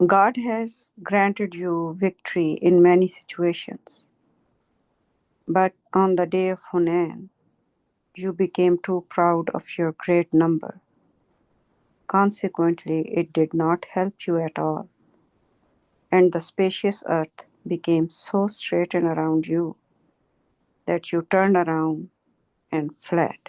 God has granted you victory in many situations, but on the day of Hunain, you became too proud of your great number. Consequently, it did not help you at all, and the spacious earth became so straitened around you that you turned around and fled.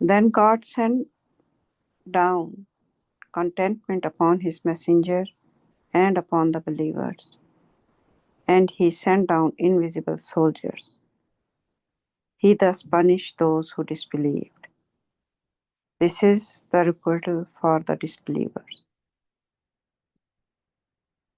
Then God sent down contentment upon his messenger and upon the believers, and he sent down invisible soldiers. He thus punished those who disbelieved. This is the requital for the disbelievers.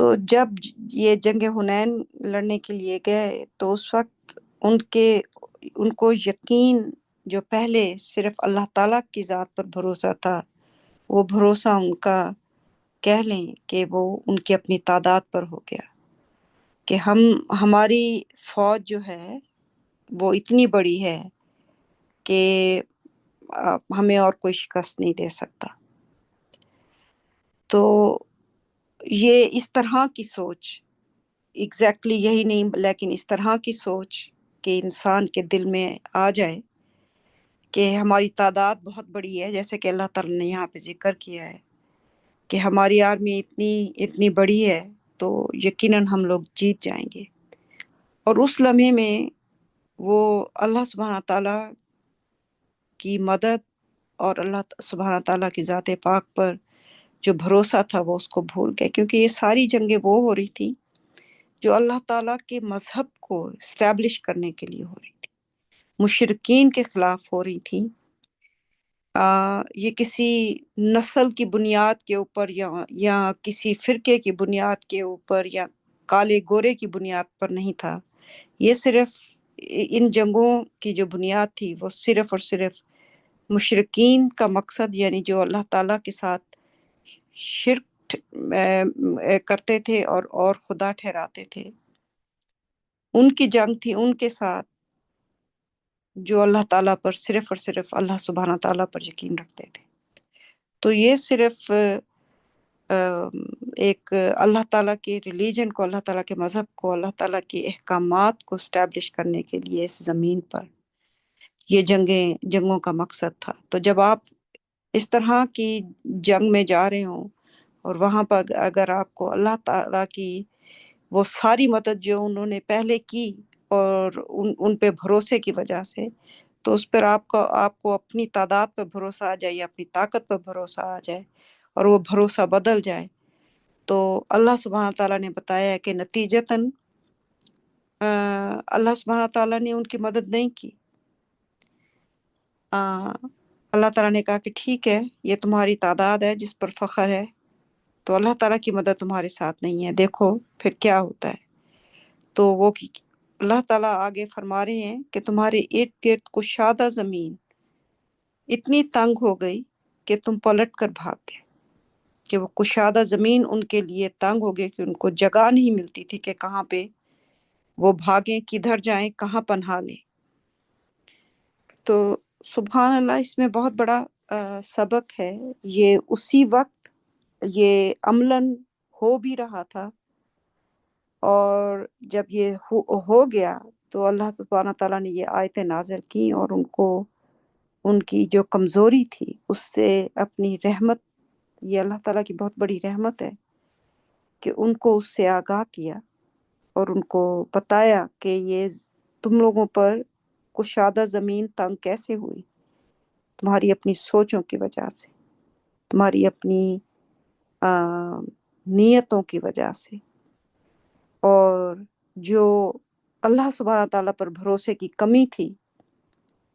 تو جب یہ جنگ حنین لڑنے کے لیے گئے تو اس وقت ان کو یقین جو پہلے صرف اللہ تعالیٰ کی ذات پر بھروسہ تھا، وہ بھروسہ ان کا کہہ لیں کہ وہ ان کی اپنی تعداد پر ہو گیا، کہ ہماری فوج جو ہے وہ اتنی بڑی ہے کہ ہمیں اور کوئی شکست نہیں دے سکتا۔ تو یہ اس طرح کی سوچ، ایگزیکٹلی یہی نہیں لیکن اس طرح کی سوچ کہ انسان کے دل میں آ جائے کہ ہماری تعداد بہت بڑی ہے، جیسے کہ اللہ تعالیٰ نے یہاں پہ ذکر کیا ہے کہ ہماری آرمی اتنی بڑی ہے تو یقیناً ہم لوگ جیت جائیں گے۔ اور اس لمحے میں وہ اللہ سبحانہ تعالیٰ کی مدد اور اللہ سبحانہ تعالیٰ کی ذات پاک پر جو بھروسہ تھا وہ اس کو بھول گئے، کیونکہ یہ ساری جنگیں وہ ہو رہی تھی جو اللہ تعالیٰ کے مذہب کو اسٹیبلش کرنے کے لیے ہو رہی تھی، مشرکین کے خلاف ہو رہی تھی۔ یہ کسی نسل کی بنیاد کے اوپر یا کسی فرقے کی بنیاد کے اوپر یا کالے گورے کی بنیاد پر نہیں تھا، یہ صرف ان جنگوں کی جو بنیاد تھی وہ صرف اور صرف مشرکین کا مقصد، یعنی جو اللہ تعالیٰ کے ساتھ شرک کرتے تھے اور خدا ٹھہراتے تھے، ان کی جنگ تھی ان کے ساتھ جو اللہ تعالیٰ پر صرف اور صرف اللہ سبحانہ تعالیٰ پر یقین رکھتے تھے۔ تو یہ صرف ایک اللہ تعالیٰ کے ریلیجن کو، اللہ تعالیٰ کے مذہب کو، اللہ تعالیٰ کے احکامات کو اسٹیبلش کرنے کے لیے اس زمین پر یہ جنگوں کا مقصد تھا۔ تو جب آپ اس طرح کی جنگ میں جا رہے ہوں اور وہاں پر اگر آپ کو اللہ تعالیٰ کی وہ ساری مدد جو انہوں نے پہلے کی اور ان پہ بھروسے کی وجہ سے، تو اس پر آپ کو اپنی تعداد پر بھروسہ آ جائے یا اپنی طاقت پر بھروسہ آ جائے اور وہ بھروسہ بدل جائے، تو اللہ سبحانہ تعالیٰ نے بتایا ہے کہ نتیجتاً اللہ سبحانہ تعالیٰ نے ان کی مدد نہیں کی۔ اللہ تعالیٰ نے کہا کہ ٹھیک ہے، یہ تمہاری تعداد ہے جس پر فخر ہے، تو اللہ تعالیٰ کی مدد تمہارے ساتھ نہیں ہے، دیکھو پھر کیا ہوتا ہے۔ تو وہ اللہ تعالیٰ آگے فرما رہے ہیں کہ تمہارے ارد گرد کشادہ زمین اتنی تنگ ہو گئی کہ تم پلٹ کر بھاگ گئے، کہ وہ کشادہ زمین ان کے لیے تنگ ہو گئی کہ ان کو جگہ نہیں ملتی تھی کہ کہاں پہ وہ بھاگیں، کدھر جائیں، کہاں پناہ لیں۔ تو سبحان اللہ، اس میں بہت بڑا سبق ہے۔ یہ اسی وقت یہ عملاً ہو بھی رہا تھا، اور جب یہ ہو گیا تو اللہ سبحانہ تعالیٰ نے یہ آیتیں نازل کی اور ان کی جو کمزوری تھی اس سے اپنی رحمت، یہ اللہ تعالیٰ کی بہت بڑی رحمت ہے کہ ان کو اس سے آگاہ کیا اور ان کو بتایا کہ یہ تم لوگوں پر کشادہ زمین تنگ کیسے ہوئی، تمہاری اپنی سوچوں کی وجہ سے، تمہاری اپنی نیتوں کی وجہ سے، اور جو اللہ سبحانہ تعالیٰ پر بھروسے کی کمی تھی،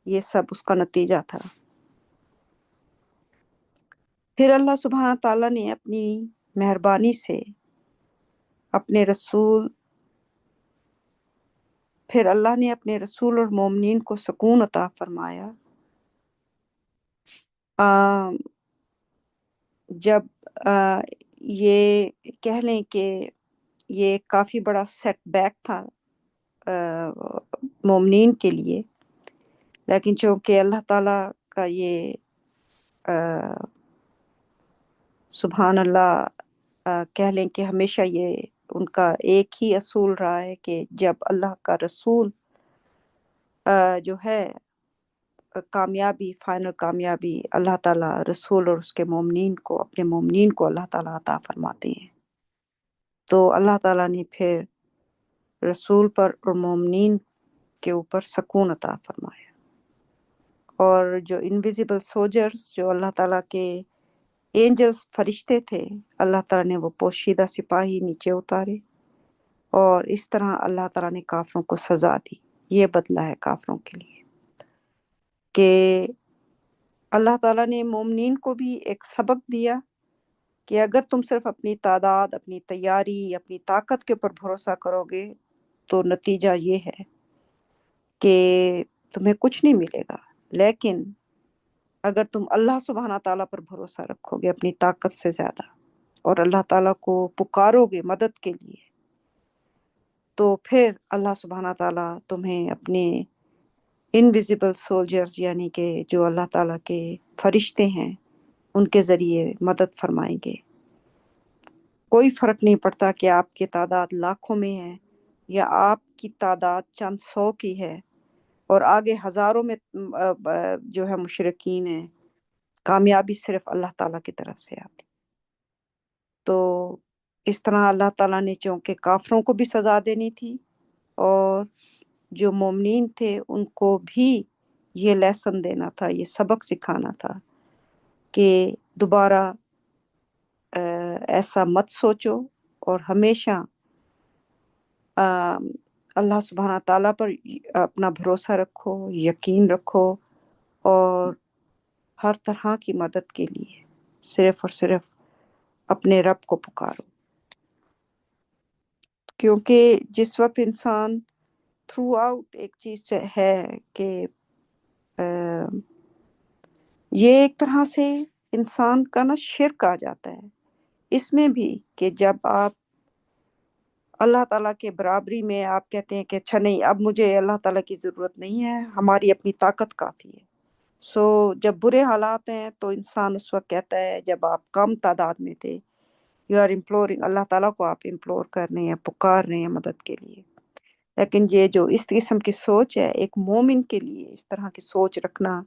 یہ سب اس کا نتیجہ تھا۔ پھر اللہ سبحانہ تعالیٰ نے اپنی مہربانی سے پھر اللہ نے اپنے رسول اور مومنین کو سکون عطا فرمایا۔ جب یہ کہہ لیں کہ یہ کافی بڑا سیٹ بیک تھا مومنین کے لیے، لیکن چونکہ اللہ تعالیٰ کا یہ سبحان اللہ کہہ لیں کہ ہمیشہ یہ ان کا ایک ہی اصول رہا ہے کہ جب اللہ کا رسول جو ہے کامیابی، فائنل کامیابی اللہ تعالیٰ رسول اور اس کے مومنین کو، اپنے مومنین کو اللہ تعالیٰ عطا فرماتے ہیں۔ تو اللہ تعالیٰ نے پھر رسول پر اور مومنین کے اوپر سکون عطا فرمایا، اور جو انویزیبل سولجرز، جو اللہ تعالیٰ کے اینجلز، فرشتے تھے، اللہ تعالیٰ نے وہ پوشیدہ سپاہی نیچے اتارے، اور اس طرح اللہ تعالیٰ نے کافروں کو سزا دی۔ یہ بدلہ ہے کافروں کے لیے کہ اللہ تعالیٰ نے مومنین کو بھی ایک سبق دیا کہ اگر تم صرف اپنی تعداد، اپنی تیاری، اپنی طاقت کے اوپر بھروسہ کرو گے تو نتیجہ یہ ہے کہ تمہیں کچھ نہیں ملے گا. لیکن اگر تم اللہ سبحانہ تعالیٰ پر بھروسہ رکھو گے اپنی طاقت سے زیادہ، اور اللہ تعالیٰ کو پکارو گے مدد کے لیے، تو پھر اللہ سبحانہ تعالیٰ تمہیں اپنے انویزیبل سولجرز، یعنی کہ جو اللہ تعالیٰ کے فرشتے ہیں، ان کے ذریعے مدد فرمائیں گے. کوئی فرق نہیں پڑتا کہ آپ کی تعداد لاکھوں میں ہے یا آپ کی تعداد چند سو کی ہے اور آگے ہزاروں میں جو ہے مشرکین ہیں. کامیابی صرف اللہ تعالیٰ کی طرف سے آتی. تو اس طرح اللہ تعالیٰ نے چونکہ کافروں کو بھی سزا دینی تھی اور جو مومنین تھے ان کو بھی یہ لیسن دینا تھا، یہ سبق سکھانا تھا کہ دوبارہ ایسا مت سوچو اور ہمیشہ اللہ سبحانہ تعالیٰ پر اپنا بھروسہ رکھو، یقین رکھو، اور ہر طرح کی مدد کے لیے صرف اور صرف اپنے رب کو پکارو. کیونکہ جس وقت انسان تھرو آؤٹ ایک چیز ہے کہ یہ ایک طرح سے انسان کا نا شرک آ جاتا ہے اس میں بھی، کہ جب آپ اللہ تعالیٰ کے برابری میں آپ کہتے ہیں کہ اچھا نہیں، اب مجھے اللہ تعالیٰ کی ضرورت نہیں ہے، ہماری اپنی طاقت کافی ہے. جب برے حالات ہیں تو انسان اس وقت کہتا ہے، جب آپ کم تعداد میں تھے، یو آر امپلورنگ، اللہ تعالیٰ کو آپ امپلور کر رہے ہیں، پکار رہے ہیں مدد کے لیے. لیکن یہ جو اس قسم کی سوچ ہے، ایک مومن کے لیے اس طرح کی سوچ رکھنا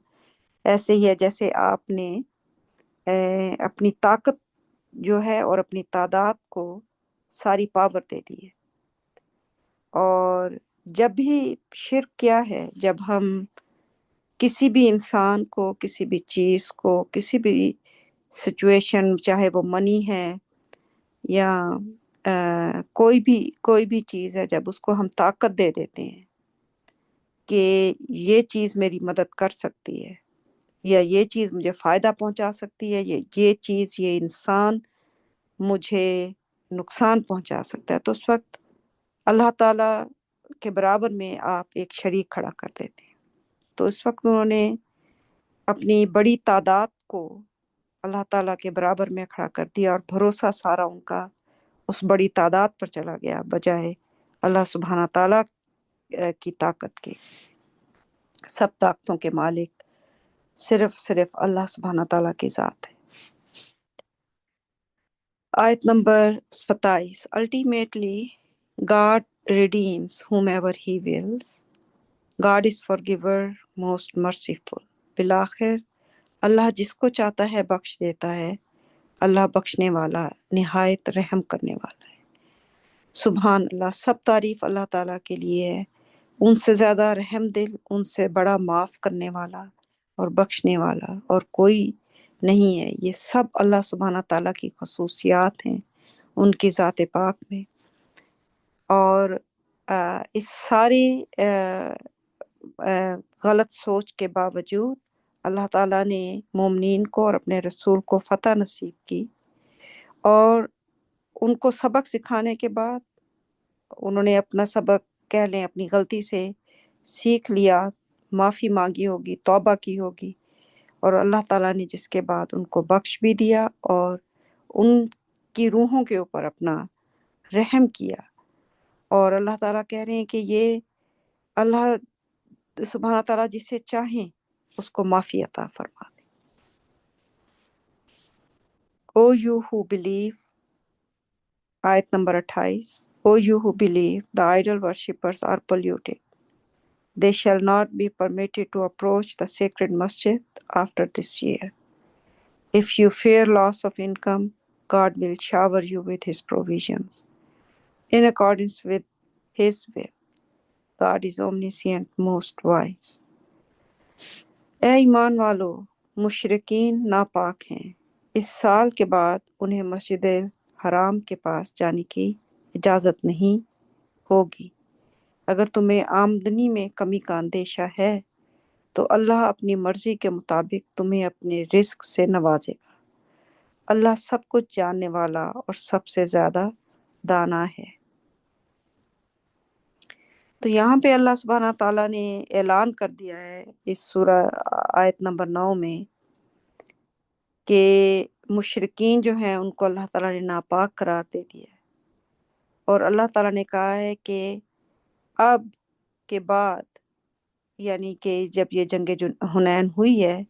ایسے ہی ہے جیسے آپ نے اپنی طاقت جو ہے اور اپنی تعداد کو ساری پاور دے دی ہے. اور جب بھی شرک کیا ہے، جب ہم کسی بھی انسان کو، کسی بھی چیز کو، کسی بھی سچویشن، چاہے وہ منی ہے یا کوئی بھی چیز ہے، جب اس کو ہم طاقت دے دیتے ہیں کہ یہ چیز میری مدد کر سکتی ہے یا یہ چیز مجھے فائدہ پہنچا سکتی ہے، یہ چیز، یہ انسان مجھے نقصان پہنچا سکتا ہے، تو اس وقت اللہ تعالیٰ کے برابر میں آپ ایک شریک کھڑا کر دیتے ہیں. تو اس وقت انہوں نے اپنی بڑی تعداد کو اللہ تعالیٰ کے برابر میں کھڑا کر دیا اور بھروسہ سارا ان کا اس بڑی تعداد پر چلا گیا بجائے اللہ سبحانہ تعالیٰ کی طاقت کے. سب طاقتوں کے مالک صرف اللہ سبحانہ تعالیٰ کی ذات ہے. آیت number 27. Ultimately God redeems whomever he wills. God is forgiver, most merciful. بالآخر اللہ جس کو چاہتا ہے بخش دیتا ہے، اللہ بخشنے والا، نہایت رحم کرنے والا ہے. سبحان اللہ، سب تعریف اللہ تعالیٰ کے لیے ہے، ان سے زیادہ رحم دل، ان سے بڑا معاف کرنے والا اور بخشنے والا اور کوئی نہیں ہے. یہ سب اللہ سبحانہ تعالیٰ کی خصوصیات ہیں ان کی ذات پاک میں. اور اس ساری غلط سوچ کے باوجود اللہ تعالیٰ نے مومنین کو اور اپنے رسول کو فتح نصیب کی، اور ان کو سبق سکھانے کے بعد انہوں نے اپنا سبق، کہہ لیں اپنی غلطی سے سیکھ لیا، معافی مانگی ہوگی، توبہ کی ہوگی، اور اللہ تعالیٰ نے جس کے بعد ان کو بخش بھی دیا اور ان کی روحوں کے اوپر اپنا رحم کیا. اور اللہ تعالیٰ کہہ رہے ہیں کہ یہ اللہ سبحانہ تعالیٰ جسے چاہیں اس کو معافی عطا فرما دے. او یو ہو بلیو، آیت number 28. O you who believe, the idol worshippers are polluted. They shall not be permitted to approach the sacred masjid after this year. If you fear loss of income, God will shower you with his provisions in accordance with his will. God is omniscient, most wise. اے ایمان والو، مشرکین ناپاک ہیں، اس سال کے بعد انہیں مسجد حرام کے پاس جانے کی اجازت نہیں ہوگی. اگر تمہیں آمدنی میں کمی کا اندیشہ ہے تو اللہ اپنی مرضی کے مطابق تمہیں اپنے رزق سے نوازے گا. اللہ سب کچھ جاننے والا اور سب سے زیادہ دانا ہے۔ تو یہاں پہ اللہ سبحانہ تعالیٰ نے اعلان کر دیا ہے اس سورہ آیت نمبر 9 میں کہ مشرکین جو ہیں ان کو اللہ تعالیٰ نے ناپاک قرار دے دیا ہے، اور اللہ تعالیٰ نے کہا ہے کہ اب کے بعد، یعنی کہ جب یہ جنگ حنین ہوئی ہے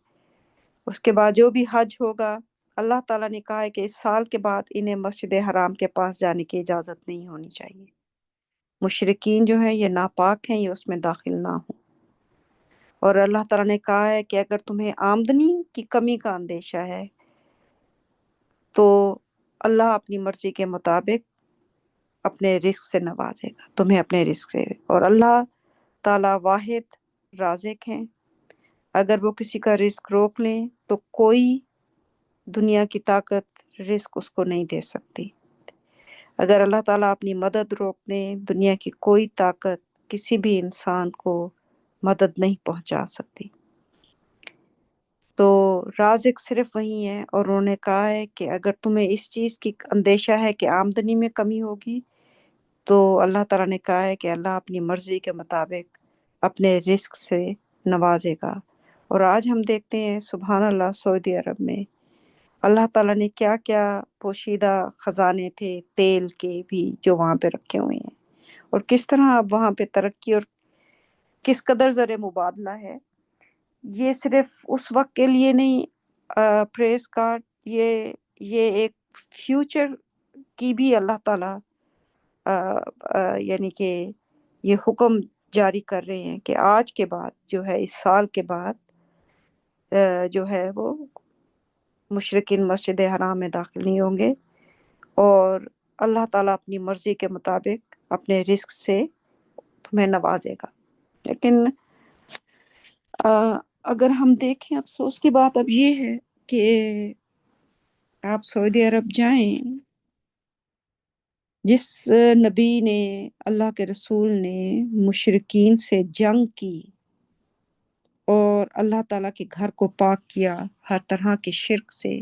اس کے بعد جو بھی حج ہوگا، اللہ تعالیٰ نے کہا ہے کہ اس سال کے بعد انہیں مسجد حرام کے پاس جانے کی اجازت نہیں ہونی چاہیے۔ مشرکین جو ہیں یہ ناپاک ہیں، یہ اس میں داخل نہ ہوں۔ اور اللہ تعالیٰ نے کہا ہے کہ اگر تمہیں آمدنی کی کمی کا اندیشہ ہے تو اللہ اپنی مرضی کے مطابق اپنے رزق سے نوازے گا تمہیں، اپنے رزق سے۔ اور اللہ تعالیٰ واحد رازق ہیں، اگر وہ کسی کا رزق روک لیں تو کوئی دنیا کی طاقت رزق اس کو نہیں دے سکتی۔ اگر اللہ تعالیٰ اپنی مدد روک دیں، دنیا کی کوئی طاقت کسی بھی انسان کو مدد نہیں پہنچا سکتی۔ تو رازق صرف وہی ہے، اور انہوں نے کہا ہے کہ اگر تمہیں اس چیز کی اندیشہ ہے کہ آمدنی میں کمی ہوگی تو اللہ تعالیٰ نے کہا ہے کہ اللہ اپنی مرضی کے مطابق اپنے رزق سے نوازے گا۔ اور آج ہم دیکھتے ہیں سبحان اللہ سعودی عرب میں اللہ تعالیٰ نے کیا کیا پوشیدہ خزانے تھے تیل کے بھی جو وہاں پہ رکھے ہوئے ہیں، اور کس طرح اب وہاں پہ ترقی اور کس قدر زر مبادلہ ہے۔ یہ صرف اس وقت کے لیے نہیں، پریس کارڈ، یہ ایک فیوچر کی بھی اللہ تعالیٰ یعنی کہ یہ حکم جاری کر رہے ہیں کہ آج کے بعد جو ہے، اس سال کے بعد جو ہے وہ مشرکین مسجد حرام میں داخل نہیں ہوں گے، اور اللہ تعالیٰ اپنی مرضی کے مطابق اپنے رزق سے تمہیں نوازے گا۔ لیکن اگر ہم دیکھیں، افسوس کی بات اب یہ ہے کہ آپ سعودی عرب جائیں، جس نبی نے، اللہ کے رسول نے مشرکین سے جنگ کی اور اللہ تعالیٰ کے گھر کو پاک کیا ہر طرح کے شرک سے،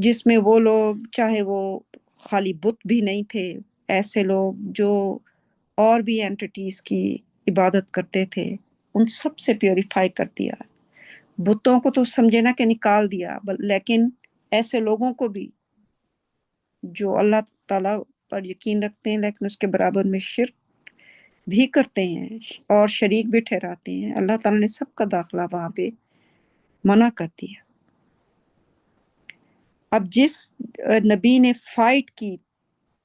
جس میں وہ لوگ چاہے وہ خالی بت بھی نہیں تھے، ایسے لوگ جو اور بھی اینٹیٹیز کی عبادت کرتے تھے، ان سب سے پیوریفائی کر دیا۔ بتوں کو تو سمجھے نا کہ نکال دیا، لیکن ایسے لوگوں کو بھی جو اللہ تعالیٰ پر یقین رکھتے ہیں لیکن اس کے برابر میں شرک بھی کرتے ہیں اور شریک بھی ٹھہراتے ہیں، اللہ تعالیٰ نے سب کا داخلہ وہاں پہ منع کر دیا۔ اب جس نبی نے فائٹ کی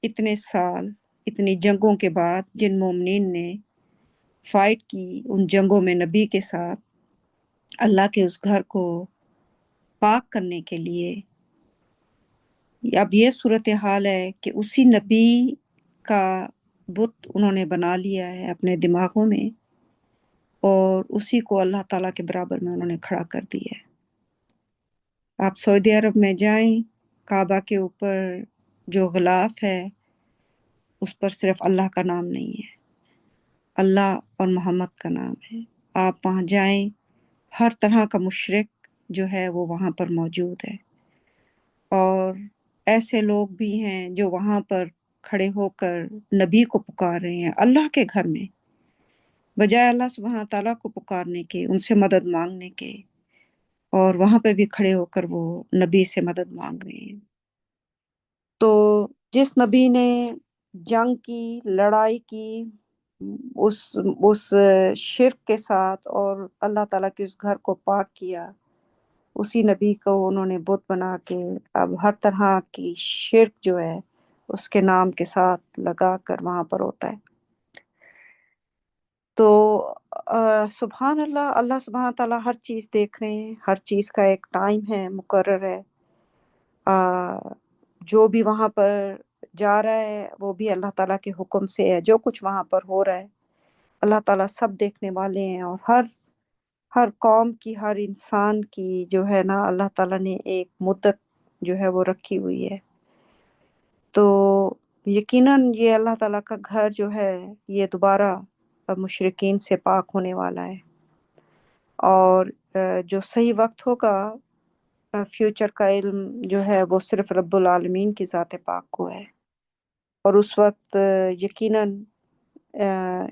اتنے سال، اتنی جنگوں کے بعد، جن مومنین نے فائٹ کی ان جنگوں میں نبی کے ساتھ اللہ کے اس گھر کو پاک کرنے کے لیے، اب یہ صورتحال ہے کہ اسی نبی کا بت انہوں نے بنا لیا ہے اپنے دماغوں میں، اور اسی کو اللہ تعالیٰ کے برابر میں انہوں نے کھڑا کر دیا ہے۔ آپ سعودی عرب میں جائیں، کعبہ کے اوپر جو غلاف ہے اس پر صرف اللہ کا نام نہیں ہے، اللہ اور محمد کا نام ہے۔ آپ وہاں جائیں، ہر طرح کا مشرک جو ہے وہ وہاں پر موجود ہے، اور ایسے لوگ بھی ہیں جو وہاں پر کھڑے ہو کر نبی کو پکار رہے ہیں اللہ کے گھر میں، بجائے اللہ سبحانہ تعالیٰ کو پکارنے کے، ان سے مدد مانگنے کے، اور وہاں پہ بھی کھڑے ہو کر وہ نبی سے مدد مانگ رہے ہیں۔ تو جس نبی نے جنگ کی، لڑائی کی اس شرک کے ساتھ اور اللہ تعالیٰ کے اس گھر کو پاک کیا، اسی نبی کو انہوں نے بت بنا کے اب ہر طرح کی شرک جو ہے اس کے نام کے ساتھ لگا کر وہاں پر ہوتا ہے۔ تو سبحان اللہ، اللہ سبحانہ تعالیٰ ہر چیز دیکھ رہے ہیں، ہر چیز کا ایک ٹائم ہے، مقرر ہے۔ جو بھی وہاں پر جا رہا ہے وہ بھی اللہ تعالیٰ کے حکم سے ہے، جو کچھ وہاں پر ہو رہا ہے اللہ تعالیٰ سب دیکھنے والے ہیں، اور ہر قوم کی، ہر انسان کی جو ہے نا اللہ تعالیٰ نے ایک مدت جو ہے وہ رکھی ہوئی ہے۔ تو یقیناً یہ اللہ تعالیٰ کا گھر جو ہے یہ دوبارہ مشرکین سے پاک ہونے والا ہے، اور جو صحیح وقت ہوگا فیوچر کا علم جو ہے وہ صرف رب العالمین کی ذات پاک کو ہے، اور اس وقت یقیناً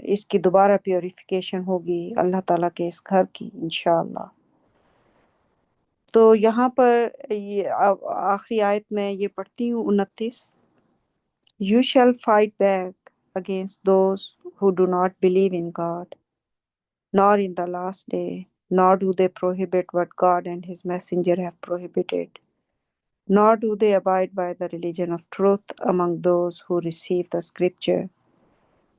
اس کی دوبارہ پیوریفیکیشن ہوگی اللہ تعالیٰ کے اس گھر کی انشاءاللہ۔ تو یہاں پر یہ آخری آیت میں یہ پڑھتی ہوں 29، You shall fight back against those who do not believe in God, nor in the last day, nor do they prohibit what God and His messenger have prohibited, nor do they abide by the religion of truth among those who receive the scripture,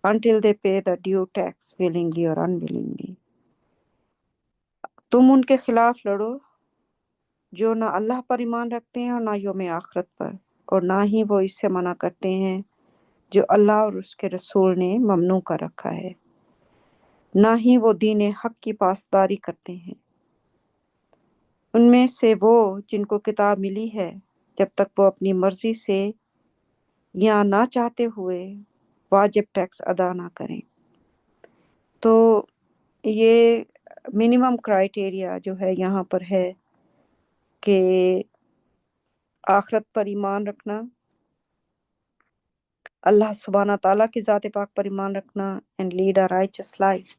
until they pay the due tax willingly or unwillingly. تم ان کے خلاف لڑو جو نہ اللہ پر ایمان رکھتے ہیں اور نہ یوم آخرت پر، اور نہ ہی وہ اس سے منع کرتے ہیں جو اللہ اور اس کے رسول نے ممنوع کر رکھا ہے، نہ ہی وہ دین حق کی پاسداری کرتے ہیں۔ ان میں سے وہ جن کو کتاب ملی ہے جب تک وہ اپنی مرضی سے یا نہ چاہتے ہوئے واجب ٹیکس ادا نہ کریں۔ تو یہ منیمم کرائٹیریا جو ہے یہاں پر ہے کہ آخرت پر ایمان رکھنا، اللہ سبحانہ تعالیٰ کی ذات پاک پر ایمان رکھنا، اینڈ لیڈ اے رائچس لائف،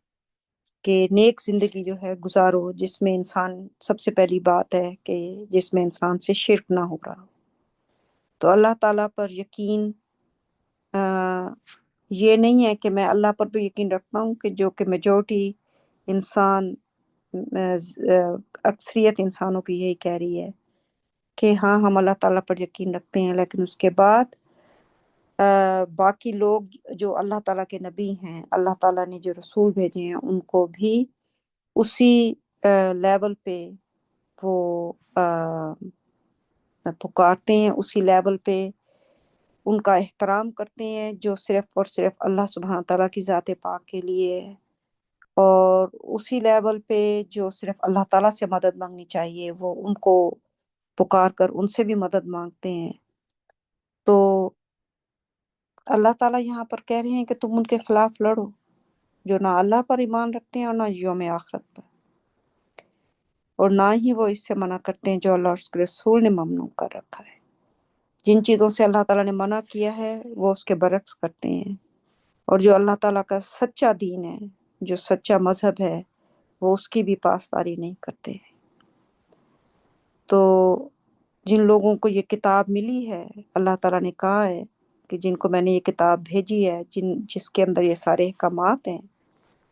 کہ نیک زندگی جو ہے گزارو جس میں انسان، سب سے پہلی بات ہے کہ جس میں انسان سے شرک نہ ہو رہا۔ تو اللہ تعالیٰ پر یقین یہ نہیں ہے کہ میں اللہ پر بھی یقین رکھتا ہوں، کہ جو کہ میجورٹی انسان، اکثریت انسانوں کی یہی کہہ رہی ہے کہ ہاں ہم اللہ تعالیٰ پر یقین رکھتے ہیں، لیکن اس کے بعد باقی لوگ جو اللہ تعالیٰ کے نبی ہیں، اللہ تعالیٰ نے جو رسول بھیجے ہیں، ان کو بھی اسی لیول پہ وہ پکارتے ہیں، اسی لیول پہ ان کا احترام کرتے ہیں جو صرف اور صرف اللہ سبحانہ تعالیٰ کی ذات پاک کے لیے ہے، اور اسی لیول پہ جو صرف اللہ تعالیٰ سے مدد مانگنی چاہیے وہ ان کو پکار کر ان سے بھی مدد مانگتے ہیں۔ تو اللہ تعالیٰ یہاں پر کہہ رہے ہیں کہ تم ان کے خلاف لڑو جو نہ اللہ پر ایمان رکھتے ہیں اور نہ یوم آخرت پر، اور نہ ہی وہ اس سے منع کرتے ہیں جو اللہ اور اس کے رسول نے ممنوع کر رکھا ہے۔ جن چیزوں سے اللہ تعالیٰ نے منع کیا ہے وہ اس کے برعکس کرتے ہیں، اور جو اللہ تعالیٰ کا سچا دین ہے، جو سچا مذہب ہے، وہ اس کی بھی پاسداری نہیں کرتے۔ تو جن لوگوں کو یہ کتاب ملی ہے، اللہ تعالیٰ نے کہا ہے کہ جن کو میں نے یہ کتاب بھیجی ہے، جس کے اندر یہ سارے احکامات ہیں،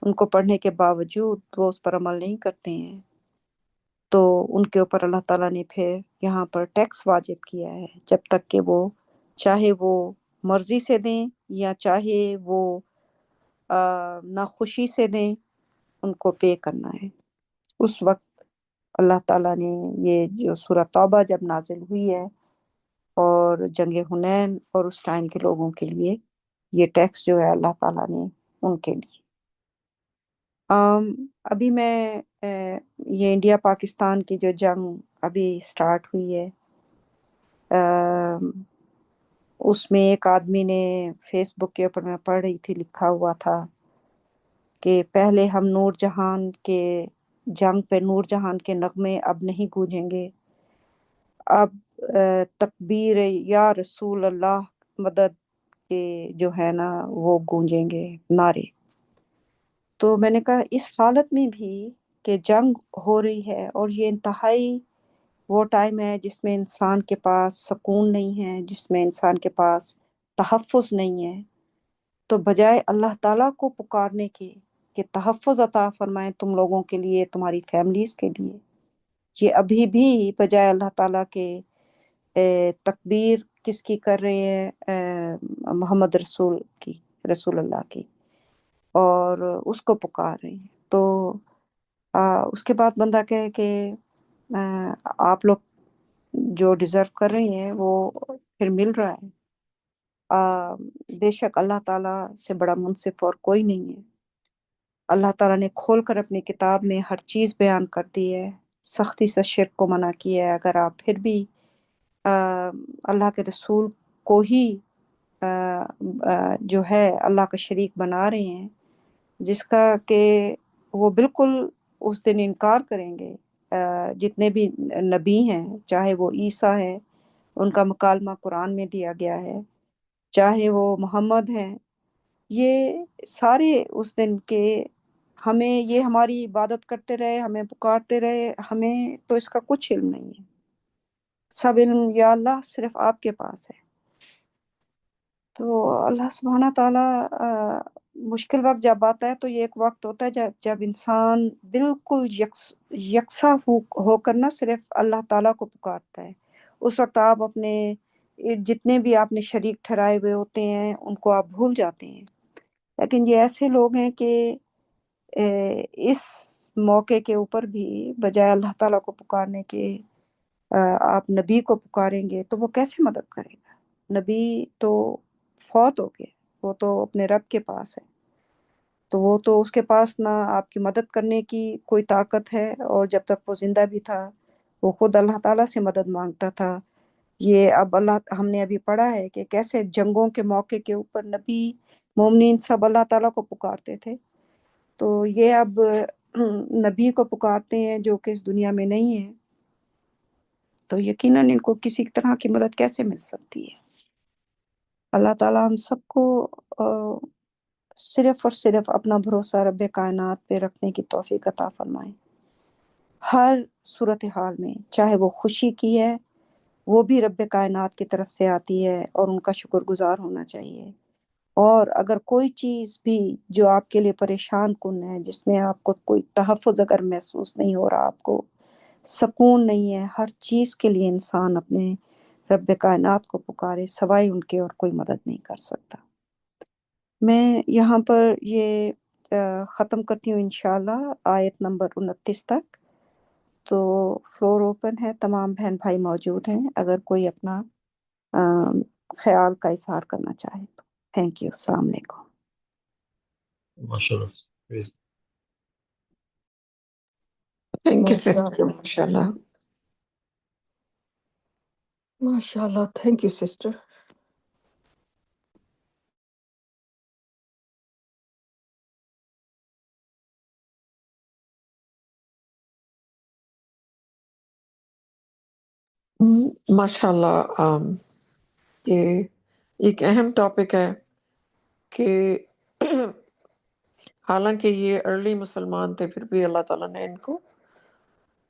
ان کو پڑھنے کے باوجود وہ اس پر عمل نہیں کرتے ہیں، تو ان کے اوپر اللہ تعالیٰ نے پھر یہاں پر ٹیکس واجب کیا ہے، جب تک کہ وہ چاہے وہ مرضی سے دیں یا چاہے وہ ناخوشی سے دیں، ان کو پے کرنا ہے۔ اس وقت اللہ تعالیٰ نے یہ جو سورہ توبہ جب نازل ہوئی ہے اور جنگ حنین اور اس ٹائم کے لوگوں کے لیے یہ ٹیکس جو ہے اللہ تعالیٰ نے ان کے لیے ابھی میں یہ انڈیا پاکستان کی جو جنگ ابھی سٹارٹ ہوئی ہے، اس میں ایک آدمی نے فیس بک کے اوپر میں پڑھ رہی تھی، لکھا ہوا تھا کہ پہلے ہم نور جہان کے جنگ پہ نور جہان کے نغمے اب نہیں گونجیں گے، اب تکبیر یا رسول اللہ مدد کے جو ہے نا وہ گونجیں گے نعرے۔ تو میں نے کہا اس حالت میں بھی کہ جنگ ہو رہی ہے اور یہ انتہائی وہ ٹائم ہے جس میں انسان کے پاس سکون نہیں ہے، جس میں انسان کے پاس تحفظ نہیں ہے، تو بجائے اللہ تعالیٰ کو پکارنے کے کہ تحفظ عطا فرمائیں تم لوگوں کے لیے، تمہاری فیملیز کے لیے، یہ ابھی بھی بجائے اللہ تعالیٰ کے تکبیر کس کی کر رہے ہیں؟ محمد رسول اللہ کی، اور اس کو پکار رہے ہیں۔ تو اس کے بعد بندہ کہے کہ آپ لوگ جو ڈیزرو کر رہے ہیں وہ پھر مل رہا ہے۔ بے شک اللہ تعالیٰ سے بڑا منصف اور کوئی نہیں ہے۔ اللہ تعالیٰ نے کھول کر اپنی کتاب میں ہر چیز بیان کر دی ہے، سختی سے شرک کو منع کیا ہے۔ اگر آپ پھر بھی اللہ کے رسول کو ہی جو ہے اللہ کا شریک بنا رہے ہیں، جس کا کہ وہ بالکل اس دن انکار کریں گے جتنے بھی نبی ہیں، چاہے وہ عیسیٰ ہے، ان کا مکالمہ قرآن میں دیا گیا ہے، چاہے وہ محمد ہیں، یہ سارے اس دن کے ہمیں یہ ہماری عبادت کرتے رہے، ہمیں پکارتے رہے، ہمیں تو اس کا کچھ علم نہیں ہے. سب علم یا اللہ صرف آپ کے پاس ہے. تو اللہ سبحانہ تعالیٰ مشکل وقت جب آتا ہے تو یہ ایک وقت ہوتا ہے جب انسان بالکل یکساں ہو کر نہ صرف اللہ تعالیٰ کو پکارتا ہے. اس وقت آپ اپنے جتنے بھی آپ نے شریک ٹھہرائے ہوئے ہوتے ہیں ان کو آپ بھول جاتے ہیں. لیکن یہ ایسے لوگ ہیں کہ اس موقع کے اوپر بھی بجائے اللہ تعالیٰ کو پکارنے کے آپ نبی کو پکاریں گے تو وہ کیسے مدد کرے گا؟ نبی تو فوت ہو گئے، وہ تو اپنے رب کے پاس ہے، تو وہ تو اس کے پاس نہ آپ کی مدد کرنے کی کوئی طاقت ہے، اور جب تک وہ زندہ بھی تھا وہ خود اللہ تعالیٰ سے مدد مانگتا تھا. یہ اب ہم نے ابھی پڑھا ہے کہ کیسے جنگوں کے موقع کے اوپر نبی مومنین سب اللہ تعالیٰ کو پکارتے تھے. تو یہ اب نبی کو پکارتے ہیں جو کہ اس دنیا میں نہیں ہے، تو یقیناً ان کو کسی طرح کی مدد کیسے مل سکتی ہے؟ اللہ تعالیٰ ہم سب کو صرف اور صرف اپنا بھروسہ رب کائنات پہ رکھنے کی توفیق عطا فرمائے. ہر صورتحال میں، چاہے وہ خوشی کی ہے وہ بھی رب کائنات کی طرف سے آتی ہے اور ان کا شکر گزار ہونا چاہیے. اور اگر کوئی چیز بھی جو آپ کے لیے پریشان کن ہے، جس میں آپ کو کوئی تحفظ اگر محسوس نہیں ہو رہا، آپ کو سکون نہیں ہے، ہر چیز کے لیے انسان اپنے رب کائنات کو پکارے، سوائے ان کے اور کوئی مدد نہیں کر سکتا. میں یہاں پر یہ ختم کرتی ہوں انشاءاللہ آیت نمبر 29 تک. تو فلور اوپن ہے، تمام بہن بھائی موجود ہیں اگر کوئی اپنا خیال کا اظہار کرنا چاہے تو. Thank you. السلام علیکم. ماشاءاللہ. Thank you sister. ماشاء اللہ، ماشاء اللہ. Thank you sister. ماشاء اللہ. یہ ایک اہم ٹاپک ہے کہ حالانکہ یہ ارلی مسلمان تھے، پھر بھی اللہ تعالیٰ نے ان کو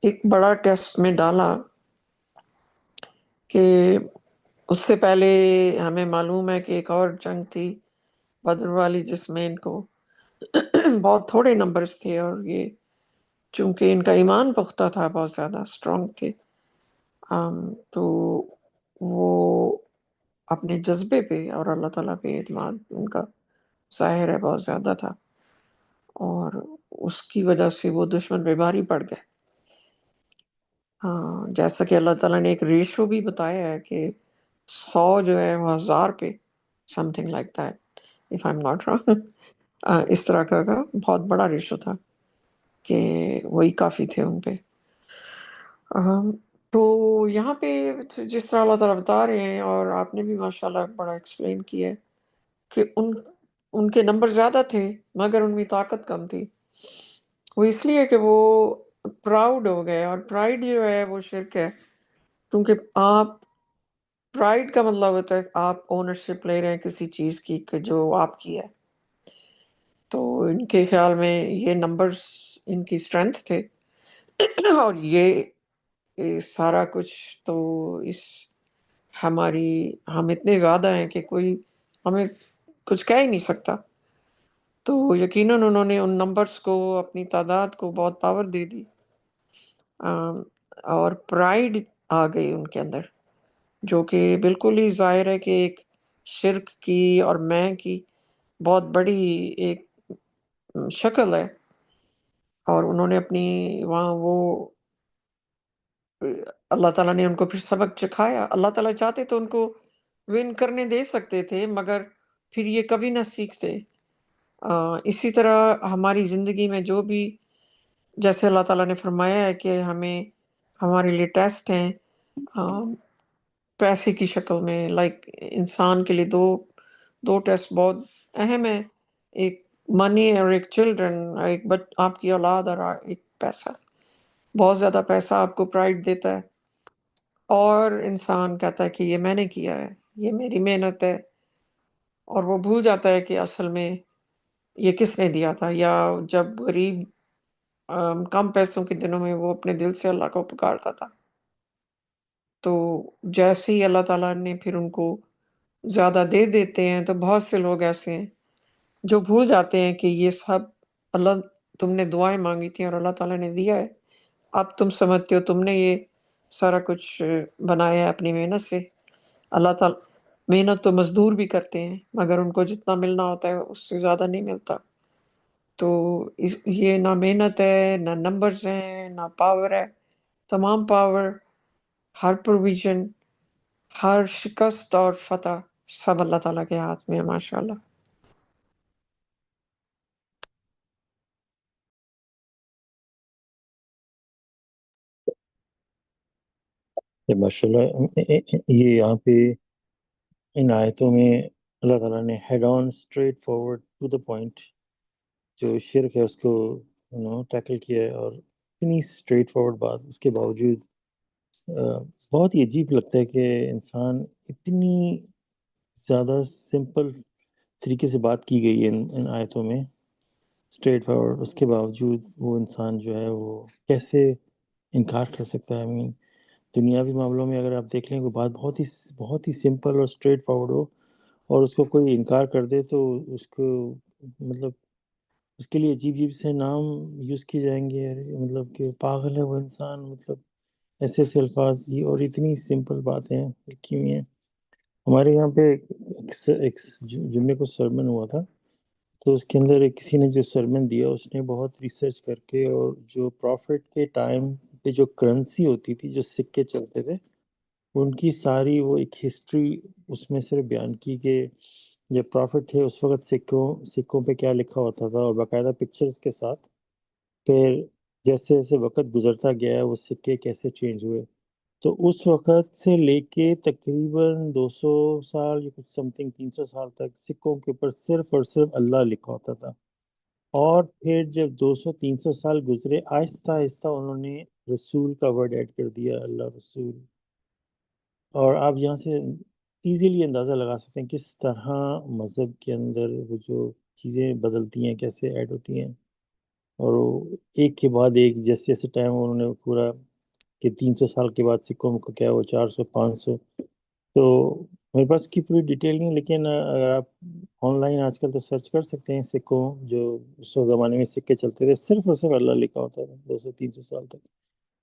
ایک بڑا ٹیسٹ میں ڈالا. کہ اس سے پہلے ہمیں معلوم ہے کہ ایک اور جنگ تھی بدر والی، جس میں ان کو بہت تھوڑے نمبرز تھے، اور یہ چونکہ ان کا ایمان پختہ تھا، بہت زیادہ اسٹرانگ تھے، تو وہ اپنے جذبے پہ اور اللہ تعالیٰ پہ اعتماد ان کا ظاہر ہے بہت زیادہ تھا، اور اس کی وجہ سے وہ دشمن پہ بھاری پڑ گئے. جیسا کہ اللہ تعالیٰ نے ایک ریشو بھی بتایا ہے کہ 100 جو ہے وہ 1000 پہ، something like that if I am not wrong. اس طرح کا بہت بڑا ریشو تھا کہ وہی کافی تھے ان پہ. تو یہاں پہ جس طرح اللہ تعالیٰ بتا رہے ہیں، اور آپ نے بھی ماشاءاللہ بڑا ایکسپلین کیا ہے کہ ان کے نمبر زیادہ تھے مگر ان میں طاقت کم تھی. وہ اس لیے کہ وہ پراؤڈ ہو گئے، اور پرائڈ جو ہے وہ شرک ہے. کیونکہ آپ پرائڈ کا مطلب ہوتا ہے آپ اونرشپ لے رہے ہیں کسی چیز کی کہ جو آپ کی ہے. تو ان کے خیال میں یہ نمبرز ان کی اسٹرینتھ تھے، اور یہ سارا کچھ تو ہم اتنے زیادہ ہیں کہ کوئی ہمیں کچھ کہہ ہی نہیں سکتا. تو یقیناً انہوں نے ان نمبرز کو، اپنی تعداد کو بہت پاور دے دی، اور پرائڈ آ گئی ان کے اندر، جو کہ بالکل ہی ظاہر ہے کہ ایک شرک کی اور میں کی بہت بڑی ایک شکل ہے. اور انہوں نے اپنی وہاں وہ اللہ تعالیٰ نے ان کو پھر سبق چکھایا. اللہ تعالیٰ چاہتے تو ان کو ون کرنے دے سکتے تھے، مگر پھر یہ کبھی نہ سیکھتے. اسی طرح ہماری زندگی میں جو بھی، جیسے اللہ تعالیٰ نے فرمایا ہے کہ ہمارے لیے ٹیسٹ ہیں پیسے کی شکل میں. لائک انسان کے لیے دو ٹیسٹ بہت اہم ہیں، ایک منی اور ایک چلڈرن، ایک آپ کی اولاد اور ایک پیسہ. بہت زیادہ پیسہ آپ کو پرائڈ دیتا ہے، اور انسان کہتا ہے کہ یہ میں نے کیا ہے، یہ میری محنت ہے، اور وہ بھول جاتا ہے کہ اصل میں یہ کس نے دیا تھا، یا جب غریب کم پیسوں کے دنوں میں وہ اپنے دل سے اللہ کو پکارتا تھا، تو جیسے ہی اللہ تعالیٰ نے پھر ان کو زیادہ دے دیتے ہیں، تو بہت سے لوگ ایسے ہیں جو بھول جاتے ہیں کہ یہ سب اللہ، تم نے دعائیں مانگی تھیں اور اللہ تعالیٰ نے دیا ہے، اب تم سمجھتے ہو تم نے یہ سارا کچھ بنایا ہے اپنی محنت سے۔ اللہ تعالیٰ محنت تو مزدور بھی کرتے ہیں، مگر ان کو جتنا ملنا ہوتا ہے اس سے زیادہ نہیں ملتا۔ تو یہ نہ محنت ہے، نہ نمبرز ہیں، نہ پاور ہے، تمام پاور، ہر پروویژن، ہر شکست اور فتح سب اللہ تعالیٰ کے ہاتھ میں ہے، ماشاءاللہ۔ ماشاءاللہ یہ یہاں پہ ان آیتوں میں اللہ تعالیٰ نے head on straight forward to the point جو شرک ہے اس کو ٹیکل کیا ہے، اور اتنی اسٹریٹ فارورڈ بات اس کے باوجود بہت ہی عجیب لگتا ہے کہ انسان اتنی زیادہ سمپل طریقے سے بات کی گئی ہے ان آیتوں میں اسٹریٹ فارورڈ، اس کے باوجود وہ انسان جو ہے وہ کیسے انکار کر سکتا ہے؟ دنیاوی معاملوں میں اگر آپ دیکھ لیں کوئی بات بہت ہی سمپل اور اسٹریٹ فارورڈ ہو اور اس کو کوئی انکار کر دے تو اس کو مطلب اس کے لیے عجیب عجیب سے نام یوز کیے جائیں گے، مطلب کہ پاگل ہے وہ انسان، مطلب ایسے ایسے الفاظ، یہ اور اتنی سمپل باتیں لکھی ہوئی ہیں۔ ہمارے یہاں پہ ایک جمعے کو سرمن ہوا تھا، تو اس کے اندر کسی نے جو سرمن دیا اس نے بہت ریسرچ کر کے، اور جو پروفٹ کے ٹائم پہ جو کرنسی ہوتی تھی، جو سکے چلتے تھے، ان کی ساری وہ ایک ہسٹری اس میں صرف بیان کی کہ جب پروفٹ تھے اس وقت سکوں پہ کیا لکھا ہوتا تھا، اور باقاعدہ پکچرز کے ساتھ۔ پھر جیسے جیسے وقت گزرتا گیا ہے وہ سکے کیسے چینج ہوئے، تو اس وقت سے لے کے تقریباً 200 سال یا کچھ سم تھنگ 300 سال تک سکوں کے اوپر صرف اور صرف اللہ لکھا ہوتا تھا۔ اور پھر جب 200-300 سال گزرے، آہستہ آہستہ انہوں نے رسول کا ورڈ ایڈ کر دیا، اللہ رسول۔ اور آپ یہاں سے ایزیلی اندازہ لگا سکتے ہیں کس طرح مذہب کے اندر وہ جو چیزیں بدلتی ہیں کیسے ایڈ ہوتی ہیں، اور وہ ایک کے بعد ایک جیسے جیسے ٹائم انہوں نے پورا کہ 300 سال کے بعد سکوں کا کیا وہ 400-500، تو میرے پاس کی پوری ڈیٹیل نہیں، لیکن اگر آپ آن لائن آج کل تو سرچ کر سکتے ہیں سکوں، جو اس زمانے میں سکے چلتے تھے صرف اور صرف اللہ لکھا ہوتا تھا 200-300 سال تک۔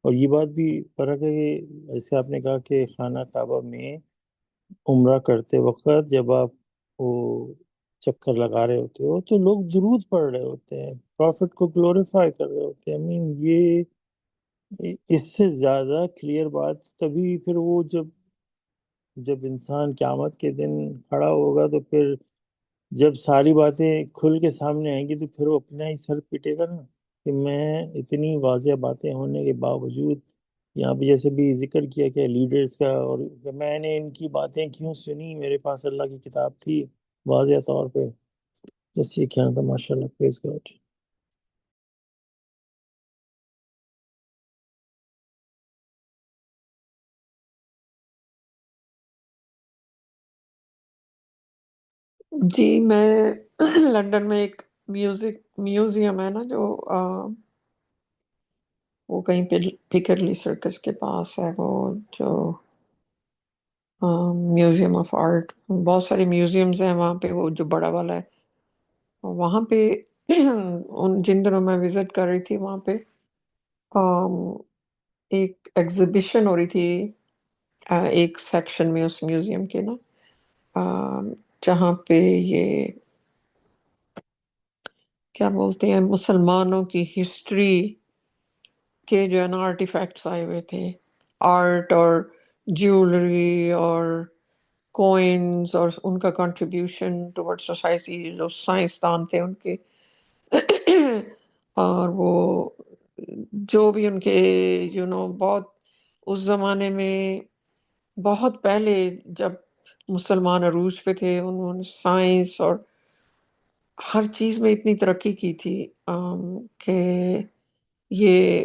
اور یہ بات بھی فرق ہے کہ جیسے آپ نے کہا کہ خانہ کعبہ میں عمرہ کرتے وقت جب آپ وہ چکر لگا رہے ہوتے ہو تو لوگ درود پڑھ رہے ہوتے ہیں، پروفٹ کو گلوریفائی کر رہے ہوتے ہیں۔ یہ اس سے زیادہ کلیئر بات تبھی پھر وہ جب انسان قیامت کے دن کھڑا ہوگا تو پھر جب ساری باتیں کھل کے سامنے آئیں گی تو پھر وہ اپنا ہی سر پیٹے گا نا، کہ میں اتنی واضح باتیں ہونے کے باوجود یہاں پہ جیسے بھی ذکر کیا کہ لیڈرز کا، اور میں نے ان کی باتیں کیوں سنی، میرے پاس اللہ کی کتاب تھی واضح طور پہ۔ بس یہ کیا تھا، ماشاء اللہ، پریز گاڈ۔ جی، میں لنڈن میں ایک میوزیم ہے نا جو وہ کہیں پہ پکرلی سرکس کے پاس ہے، وہ جو میوزیم آف آرٹ، بہت سارے میوزیمز ہیں وہاں پہ، وہ جو بڑا والا ہے وہاں پہ جن دنوں میں وزٹ کر رہی تھی وہاں پہ ایک ایگزیبیشن ہو رہی تھی ایک سیکشن میں اس میوزیم کے نا، جہاں پہ یہ کیا بولتے ہیں مسلمانوں کی ہسٹری کے جو ہے نا آرٹیفیکٹس آئے ہوئے تھے، آرٹ اور جیولری اور کوئنز، اور ان کا کنٹریبیوشن ٹورڈ سوسائٹی، جو سائنسدان تھے ان کے اور وہ جو بھی ان کے بہت اس زمانے میں بہت پہلے جب مسلمان عروج پہ تھے، انہوں نے سائنس اور ہر چیز میں اتنی ترقی کی تھی کہ یہ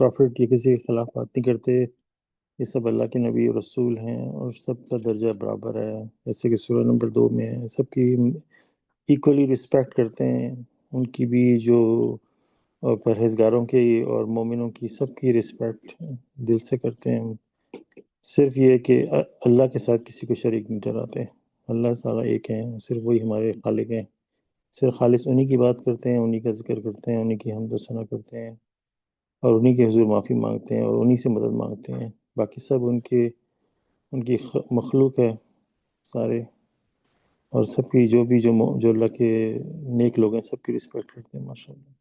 پرافٹ یہ کسی کے خلاف بات نہیں کرتے، یہ سب اللہ کے نبی اور رسول ہیں اور سب کا درجہ برابر ہے، جیسے کہ سورہ نمبر 2 میں ہے، سب کی ایکولی رسپیکٹ کرتے ہیں، ان کی بھی جو پرہیزگاروں کی اور مومنوں کی سب کی رسپیکٹ دل سے کرتے ہیں۔ صرف یہ کہ اللہ کے ساتھ کسی کو شریک نہیں ٹھہراتے، اللہ تعالیٰ ایک ہیں، صرف وہی ہمارے خالق ہیں، صرف خالص انہی کی بات کرتے ہیں، انہی کا ذکر کرتے ہیں، انہی کی حمد و ثنا کرتے ہیں اور انہی کے حضور معافی مانگتے ہیں اور انہی سے مدد مانگتے ہیں، باقی سب ان کی مخلوق ہے سارے، اور سب کی جو اللہ کے نیک لوگ ہیں سب کی رسپیکٹ کرتے ہیں ماشاءاللہ۔